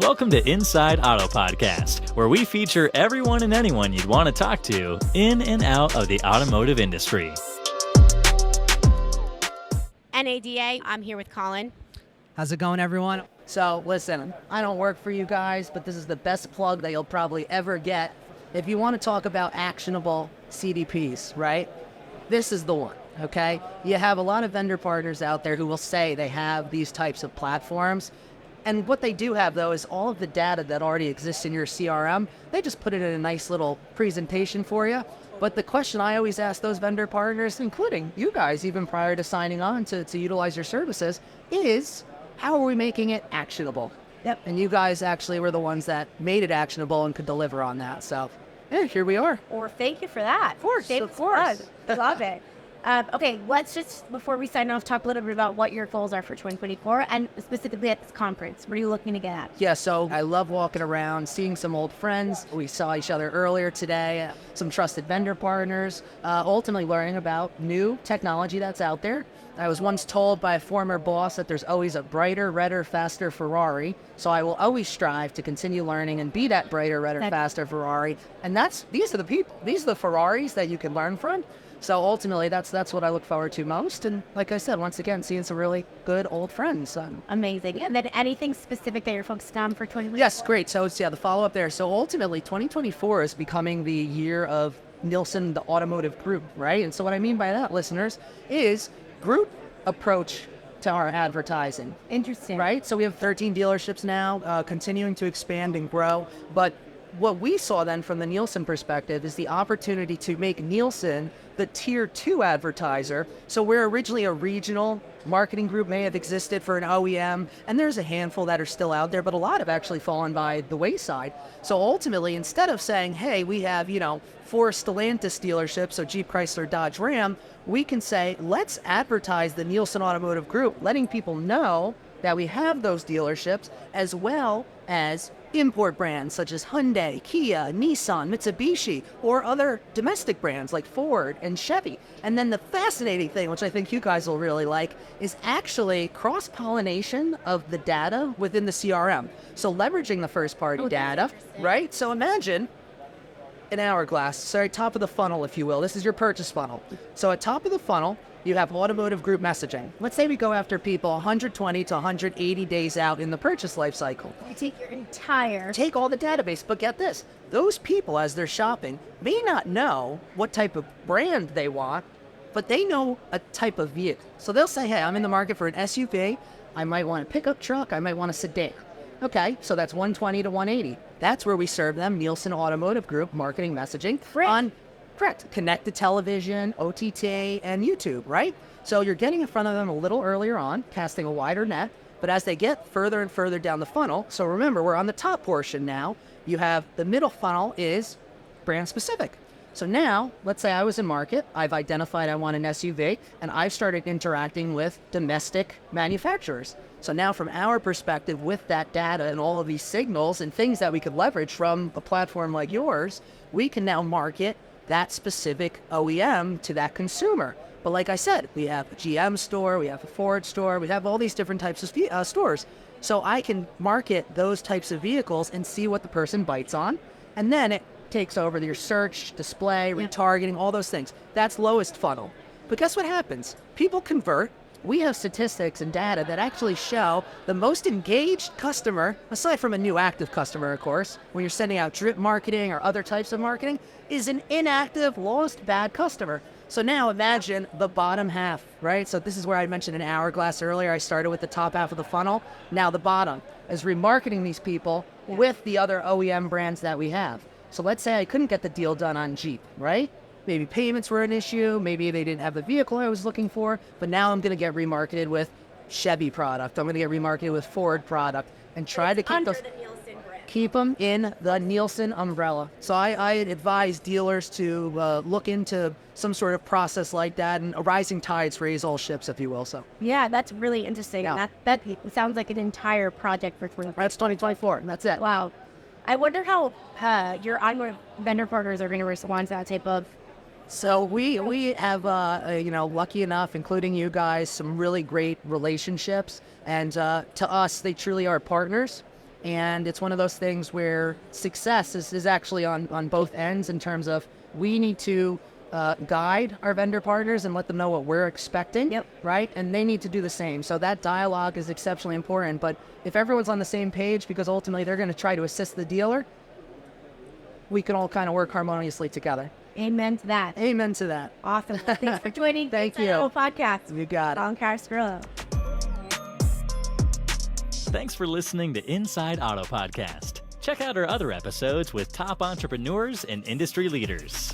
Welcome to Inside Auto Podcast, where we feature everyone and anyone you'd want to talk to in and out of the automotive industry. NADA, I'm here with Colin. How's it going, everyone? So listen, I don't work for you guys, but this is the best plug that you'll probably ever get. If you want to talk about actionable CDPs, right? This is the one, okay? You have a lot of vendor partners out there who will say they have these types of platforms. And what they do have, though, is all of the data that already exists in your CRM. They just put it in a nice little presentation for you. But the question I always ask those vendor partners, including you guys, even prior to signing on to utilize your services, is how are we making it actionable? Yep. And you guys actually were the ones that made it actionable and could deliver on that. So, yeah, here we are. Or thank you for that. Of course. Love it. Okay, let's just, before we sign off, talk a little bit about what your goals are for 2024 and specifically at this conference. What are you looking to get at? Yeah, so I love walking around, seeing some old friends. We saw each other earlier today, some trusted vendor partners, ultimately learning about new technology that's out there. I was once told by a former boss that there's always a brighter, redder, faster Ferrari. So I will always strive to continue learning and be that brighter, redder, faster Ferrari. And these are the people. These are the Ferraris that you can learn from. So ultimately, that's what I look forward to most. And like I said, once again, seeing some really good old friends. Amazing. And then anything specific that you're focused on for 2024? Yes, great. So it's, the follow-up there. So ultimately, 2024 is becoming the year of Nielsen, the Automotive Group, right? And so what I mean by that, listeners, is group approach to our advertising. Interesting. Right? So we have 13 dealerships now, continuing to expand and grow. But what we saw then from the Nielsen perspective is the opportunity to make Nielsen the tier 2 advertiser. So where originally a regional marketing group may have existed for an OEM, and there's a handful that are still out there, but a lot have actually fallen by the wayside. So ultimately, instead of saying, hey, we have, 4 Stellantis dealerships, so Jeep, Chrysler, Dodge, Ram, we can say, let's advertise the Nielsen Automotive Group, letting people know that we have those dealerships, as well as import brands such as Hyundai, Kia, Nissan, Mitsubishi, or other domestic brands like Ford and Chevy. And then the fascinating thing, which I think you guys will really like, is actually cross-pollination of the data within the CRM. So leveraging the first-party data, right? So imagine an hourglass, top of the funnel, if you will. This is your purchase funnel. So at top of the funnel, you have automotive group messaging. Let's say we go after people 120 to 180 days out in the purchase life cycle. You take all the database, but get this. Those people, as they're shopping, may not know what type of brand they want, but they know a type of vehicle. So they'll say, hey, I'm in the market for an SUV. I might want a pickup truck. I might want a sedan. Okay, so that's 120 to 180. That's where we serve them Nielsen Automotive Group marketing messaging on connected television, OTT, and YouTube, right? So you're getting in front of them a little earlier on, casting a wider net, but as they get further and further down the funnel, so remember, we're on the top portion now, you have the middle funnel is brand specific. So now, let's say I was in market, I've identified I want an SUV, and I've started interacting with domestic manufacturers. So now from our perspective, with that data and all of these signals and things that we could leverage from a platform like yours, we can now market that specific OEM to that consumer. But like I said, we have a GM store, we have a Ford store, we have all these different types of stores. So I can market those types of vehicles and see what the person bites on. And then it takes over your search, display, retargeting, all those things. That's lowest funnel. But guess what happens? People convert. We have statistics and data that actually show the most engaged customer, aside from a new active customer, of course, when you're sending out drip marketing or other types of marketing, is an inactive, lost, bad customer. So now imagine the bottom half, right? So this is where I mentioned an hourglass earlier. I started with the top half of the funnel. Now the bottom is remarketing these people with the other OEM brands that we have. So let's say I couldn't get the deal done on Jeep, right? Maybe payments were an issue, maybe they didn't have the vehicle I was looking for, but now I'm going to get remarketed with Chevy product. I'm going to get remarketed with Ford product and try to keep them in the Nielsen umbrella. So I advise dealers to look into some sort of process like that, and a rising tides raise all ships, if you will. So yeah, that's really interesting. Yeah. That sounds like an entire project for 2024. That's 2024, and that's it. Wow. I wonder how your ongoing vendor partners are going to respond to that type of. So we have, lucky enough, including you guys, some really great relationships. And to us, they truly are partners. And it's one of those things where success is actually on both ends in terms of we need to guide our vendor partners and let them know what we're expecting, right? And they need to do the same. So that dialogue is exceptionally important. But if everyone's on the same page, because ultimately they're going to try to assist the dealer, we can all kind of work harmoniously together. Amen to that. Amen to that. Awesome. Thanks for joining. Thank you. Podcast. You got it. Colin Carrasquillo. Thanks for listening to Inside Auto Podcast. Check out our other episodes with top entrepreneurs and industry leaders.